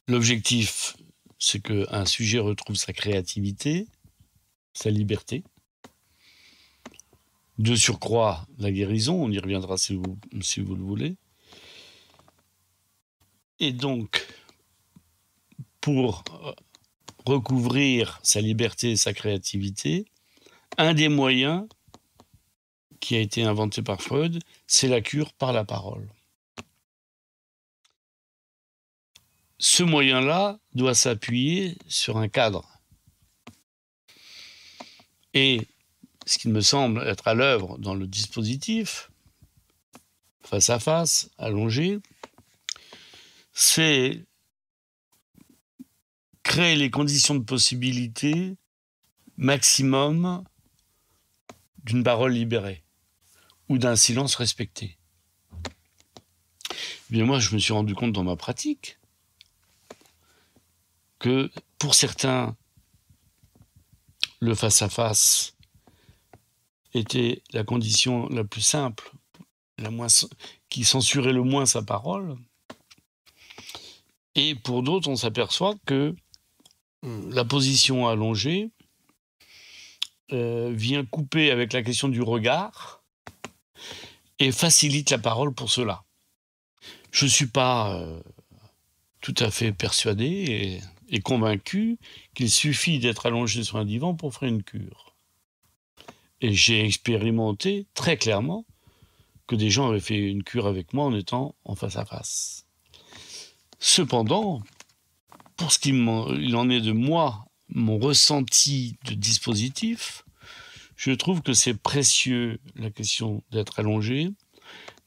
l'objectif, c'est qu'un sujet retrouve sa créativité, sa liberté. De surcroît, la guérison, on y reviendra si vous le voulez. Et donc, pour recouvrir sa liberté et sa créativité, un des moyens qui a été inventé par Freud, c'est la cure par la parole. Ce moyen-là doit s'appuyer sur un cadre. Et ce qui me semble être à l'œuvre dans le dispositif, face à face, allongé, c'est créer les conditions de possibilité maximum d'une parole libérée ou d'un silence respecté. Bien, moi, je me suis rendu compte dans ma pratique que pour certains, le face-à-face était la condition la plus simple, qui censurait le moins sa parole. Et pour d'autres, on s'aperçoit que la position allongée vient couper avec la question du regard et facilite la parole pour cela. Je ne suis pas tout à fait persuadé et convaincu qu'il suffit d'être allongé sur un divan pour faire une cure. Et j'ai expérimenté très clairement que des gens avaient fait une cure avec moi en étant en face à face. Cependant, pour ce qu'il en est de moi, mon ressenti de dispositif, je trouve que c'est précieux la question d'être allongé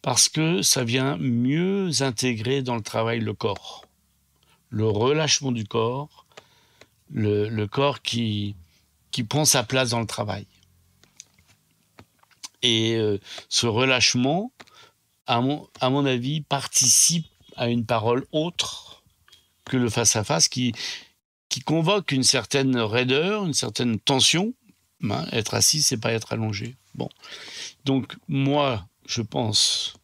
parce que ça vient mieux intégrer dans le travail le corps. Le relâchement du corps, le corps qui prend sa place dans le travail. Et ce relâchement, à mon avis, participe à une parole autre que le face-à-face qui convoque une certaine raideur, une certaine tension. Hein, être assis, c'est pas être allongé. Bon. Donc, moi, je pense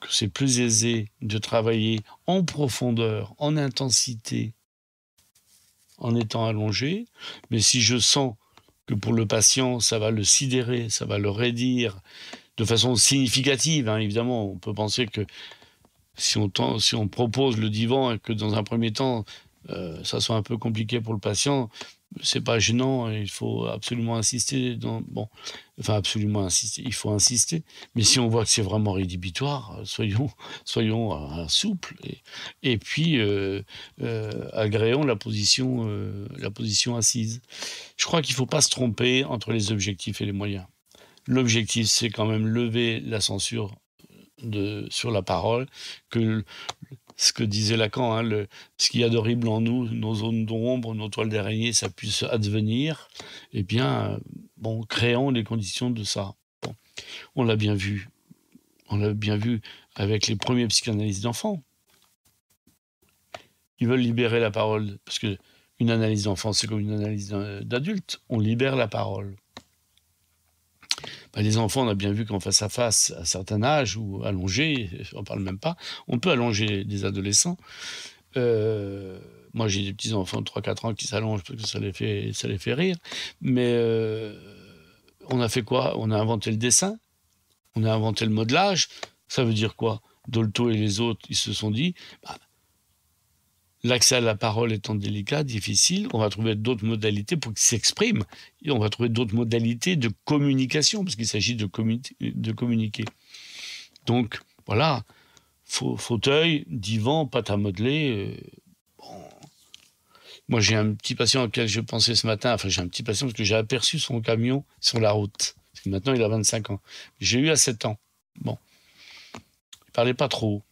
que c'est plus aisé de travailler en profondeur, en intensité, en étant allongé. Mais si je sens que pour le patient, ça va le sidérer, ça va le raidir de façon significative. Hein. Évidemment, on peut penser que si on propose le divan et que dans un premier temps, ça soit un peu compliqué pour le patient, c'est pas gênant, il faut absolument insister. Absolument insister, il faut insister. Mais si on voit que c'est vraiment rédhibitoire, soyons souples et puis agréons la position assise. Je crois qu'il ne faut pas se tromper entre les objectifs et les moyens. L'objectif, c'est quand même lever la censure sur la parole, que ce que disait Lacan, hein, ce qu'il y a d'horrible en nous, nos zones d'ombre, nos toiles d'araignée, ça puisse advenir, eh bien, créons les conditions de ça. Bon. On l'a bien vu avec les premiers psychanalystes d'enfants. Ils veulent libérer la parole, parce qu'une analyse d'enfant, c'est comme une analyse d'adulte, on libère la parole. Les enfants, on a bien vu qu'en face à face, à certain âge, ou allongé, on ne parle même pas, on peut allonger des adolescents. Moi, j'ai des petits-enfants de 3-4 ans qui s'allongent parce que ça les fait rire. Mais on a fait quoi? On a inventé le dessin, on a inventé le modelage. Ça veut dire quoi? Dolto et les autres, ils se sont dit... L'accès à la parole étant délicat, difficile, on va trouver d'autres modalités pour qu'il s'exprime. Et on va trouver d'autres modalités de communication, parce qu'il s'agit de communiquer. Donc, voilà, fauteuil, divan, pâte à modeler. Moi, j'ai un petit patient auquel je pensais ce matin, j'ai un petit patient parce que j'ai aperçu son camion sur la route. Parce que maintenant, il a 25 ans. J'ai eu à 7 ans. Bon. Il parlait pas trop.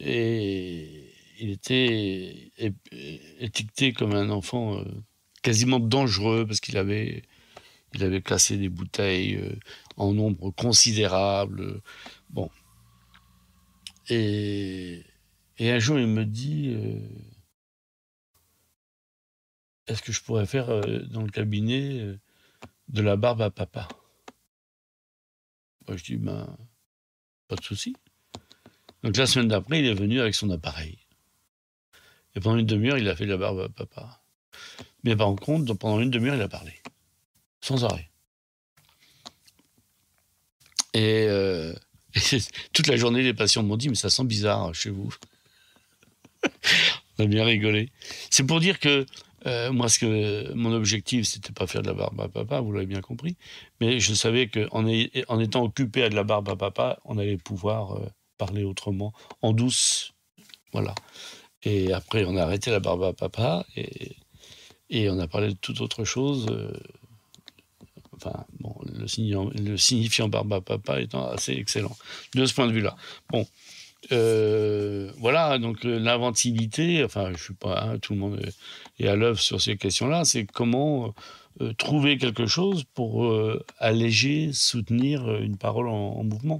Et il était étiqueté comme un enfant quasiment dangereux parce qu'il avait cassé des bouteilles en nombre considérable. Bon. Et un jour, il me dit est-ce que je pourrais faire dans le cabinet de la barbe à papa? Moi, je dis pas de souci. Donc la semaine d'après, il est venu avec son appareil. Et pendant une demi-heure, il a fait de la barbe à papa. Mais par contre, pendant une demi-heure, il a parlé. Sans arrêt. Et toute la journée, les patients m'ont dit « Mais ça sent bizarre chez vous. » On a bien rigolé. C'est pour dire que moi, mon objectif, c'était pas faire de la barbe à papa, vous l'avez bien compris. Mais je savais qu'en étant occupé à de la barbe à papa, on allait pouvoir... parler autrement, en douce, voilà. Et après, on a arrêté la barbe à papa et on a parlé de toute autre chose. Le signifiant barbe à papa étant assez excellent de ce point de vue-là. Bon, voilà. Donc l'inventivité. Je suis pas. Tout le monde est à l'œuvre sur ces questions-là. C'est comment trouver quelque chose pour alléger, soutenir une parole en mouvement.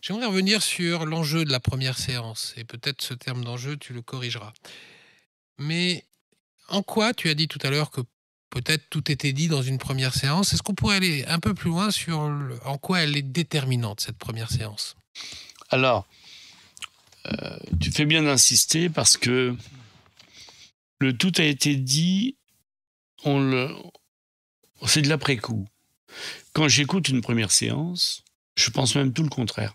J'aimerais revenir sur l'enjeu de la première séance, et peut-être ce terme d'enjeu, tu le corrigeras. Mais en quoi, tu as dit tout à l'heure que peut-être tout était dit dans une première séance, est-ce qu'on pourrait aller un peu plus loin sur en quoi elle est déterminante, cette première séance? Alors, tu fais bien d'insister parce que le tout a été dit, c'est de l'après-coup. Quand j'écoute une première séance, je pense même tout le contraire.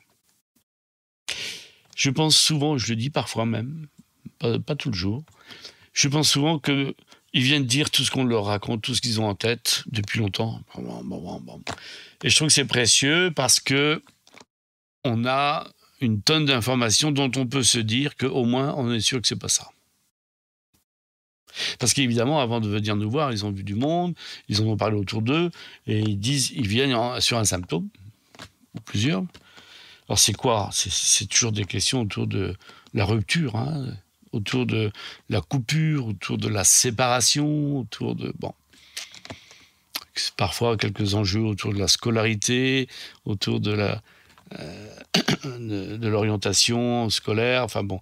Je pense souvent, je le dis parfois même, pas tout le jour, je pense souvent qu'il Ils viennent dire tout ce qu'on leur raconte, tout ce qu'ils ont en tête depuis longtemps. Et je trouve que c'est précieux parce que on a une tonne d'informations dont on peut se dire qu'au moins on est sûr que c'est pas ça. Parce qu'évidemment, avant de venir nous voir, ils ont vu du monde, ils en ont parlé autour d'eux, et ils viennent sur un symptôme, ou plusieurs. Alors c'est quoi ? C'est toujours des questions autour de la rupture, hein, autour de la coupure, autour de la séparation, autour de... Bon. Parfois quelques enjeux autour de la scolarité, autour de de l'orientation scolaire, enfin bon.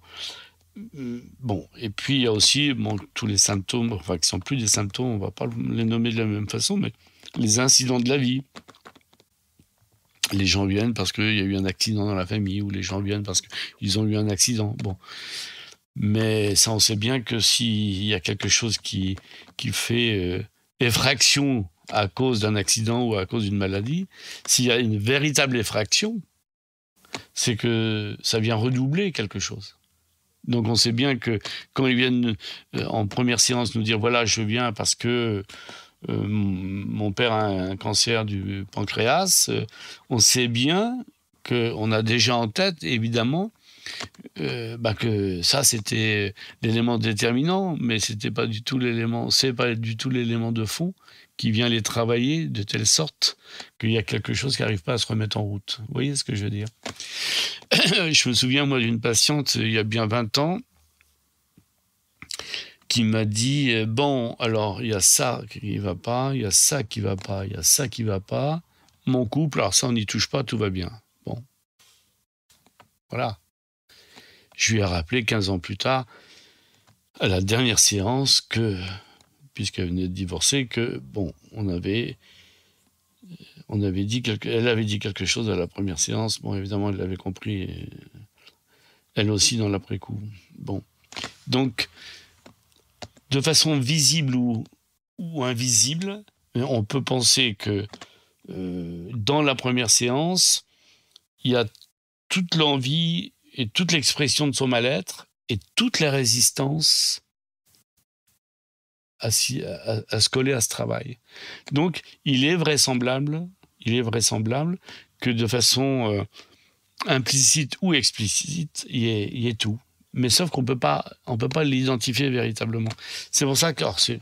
Bon, et puis il y a aussi tous les symptômes, enfin qui sont plus des symptômes, on va pas les nommer de la même façon, mais les incidents de la vie. Les gens viennent parce qu'il y a eu un accident dans la famille, ou les gens viennent parce qu'ils ont eu un accident. Bon, mais ça, on sait bien que s'il y a quelque chose qui fait effraction à cause d'un accident ou à cause d'une maladie, s'il y a une véritable effraction, c'est que ça vient redoubler quelque chose. Donc on sait bien que quand ils viennent en première séance nous dire « Voilà, je viens parce que mon père a un cancer du pancréas », on sait bien qu'on a déjà en tête, évidemment, que ça, c'était l'élément déterminant, mais c'est pas du tout l'élément de fond qui vient les travailler de telle sorte qu'il y a quelque chose qui n'arrive pas à se remettre en route. Vous voyez ce que je veux dire ? Je me souviens, moi, d'une patiente, il y a bien 20 ans, qui m'a dit « Bon, alors, il y a ça qui ne va pas, il y a ça qui ne va pas, il y a ça qui ne va pas. Mon couple, alors ça, on n'y touche pas, tout va bien. » Bon. Voilà. Je lui ai rappelé 15 ans plus tard, à la dernière séance, que, puisqu'elle venait de divorcer, que, bon, elle avait dit quelque chose à la première séance. Bon, évidemment, elle l'avait compris, elle aussi, dans l'après-coup. Bon. Donc, de façon visible ou invisible, on peut penser que dans la première séance, il y a toute l'envie et toute l'expression de son mal-être et toute la résistance à se coller à ce travail. Donc, il est vraisemblable que de façon implicite ou explicite, il y ait tout. Mais sauf qu'on peut pas l'identifier véritablement. C'est pour ça que, alors c'est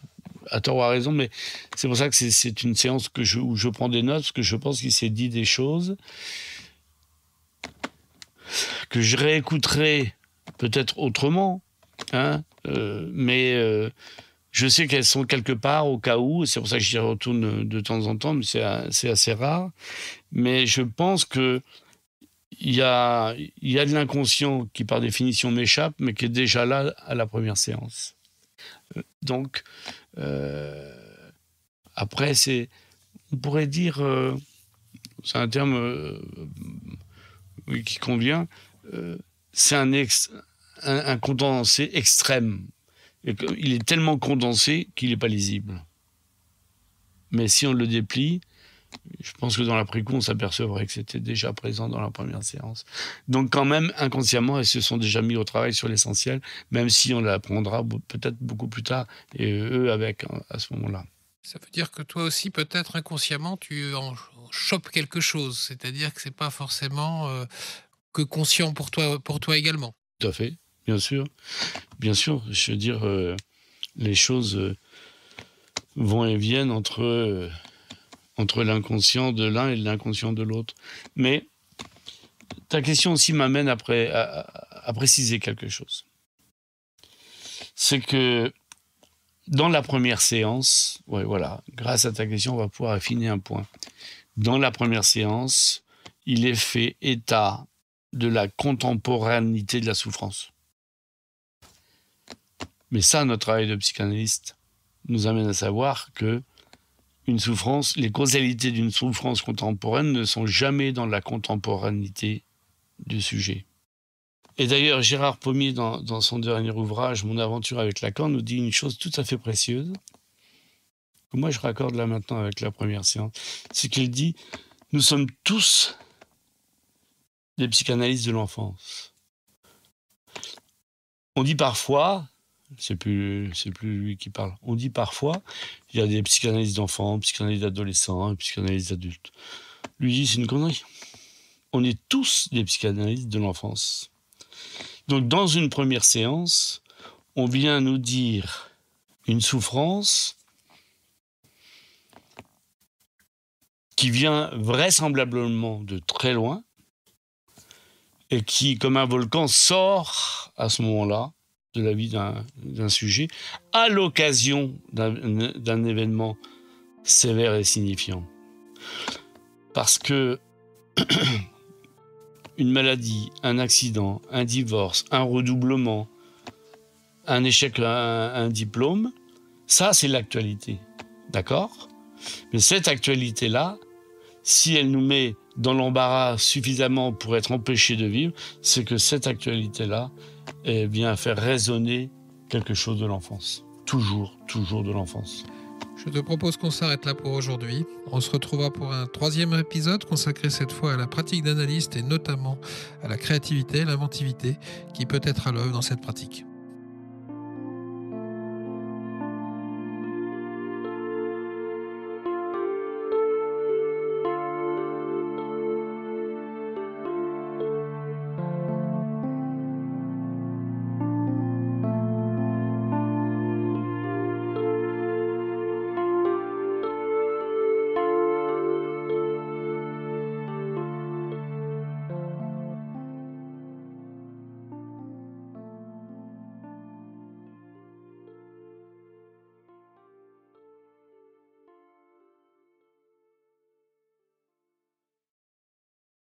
à tort ou à raison, mais c'est pour ça que c'est une séance où je prends des notes, parce que je pense qu'il s'est dit des choses que je réécouterai peut-être autrement, hein, mais je sais qu'elles sont quelque part au cas où, c'est pour ça que j'y retourne de temps en temps, mais c'est assez rare. Mais je pense que il y a de l'inconscient qui, par définition, m'échappe, mais qui est déjà là à la première séance. Donc, après, on pourrait dire, c'est un terme oui, qui convient, c'est un condensé extrême. Il est tellement condensé qu'il n'est pas lisible. Mais si on le déplie, je pense que dans l'après-coup, on s'apercevrait que c'était déjà présent dans la première séance. Donc quand même, inconsciemment, elles se sont déjà mis au travail sur l'essentiel, même si on l'apprendra peut-être beaucoup plus tard, et eux avec, à ce moment-là. Ça veut dire que toi aussi, peut-être inconsciemment, tu en chopes quelque chose. C'est-à-dire que c'est pas forcément que conscient pour toi également. Tout à fait, bien sûr. Bien sûr, je veux dire, les choses vont et viennent entre l'inconscient de l'un et l'inconscient de l'autre. Mais ta question aussi m'amène à préciser quelque chose. C'est que dans la première séance, ouais, voilà, grâce à ta question, on va pouvoir affiner un point. Dans la première séance, il est fait état de la contemporanéité de la souffrance. Mais ça, notre travail de psychanalyste nous amène à savoir que les causalités d'une souffrance contemporaine ne sont jamais dans la contemporanéité du sujet. Et d'ailleurs, Gérard Pommier, dans son dernier ouvrage, Mon aventure avec Lacan, nous dit une chose tout à fait précieuse, que moi je raccorde là maintenant avec la première séance, c'est qu'il dit « Nous sommes tous des psychanalystes de l'enfance ». On dit parfois, c'est plus lui qui parle. On dit parfois, il y a des psychanalystes d'enfants, psychanalystes d'adolescents, psychanalystes d'adultes. Lui dit, c'est une connerie. On est tous des psychanalystes de l'enfance. Donc, dans une première séance, on vient nous dire une souffrance qui vient vraisemblablement de très loin et qui, comme un volcan, sort à ce moment-là de la vie d'un sujet à l'occasion d'un événement sévère et signifiant. Parce que une maladie, un accident, un divorce, un redoublement, un échec à un diplôme, ça c'est l'actualité, d'accord ? Mais cette actualité-là, si elle nous met dans l'embarras suffisamment pour être empêchés de vivre, c'est que cette actualité-là vient faire résonner quelque chose de l'enfance. Toujours de l'enfance. Je te propose qu'on s'arrête là pour aujourd'hui. On se retrouvera pour un 3e épisode consacré cette fois à la pratique d'analyste et notamment à la créativité et l'inventivité qui peut être à l'œuvre dans cette pratique.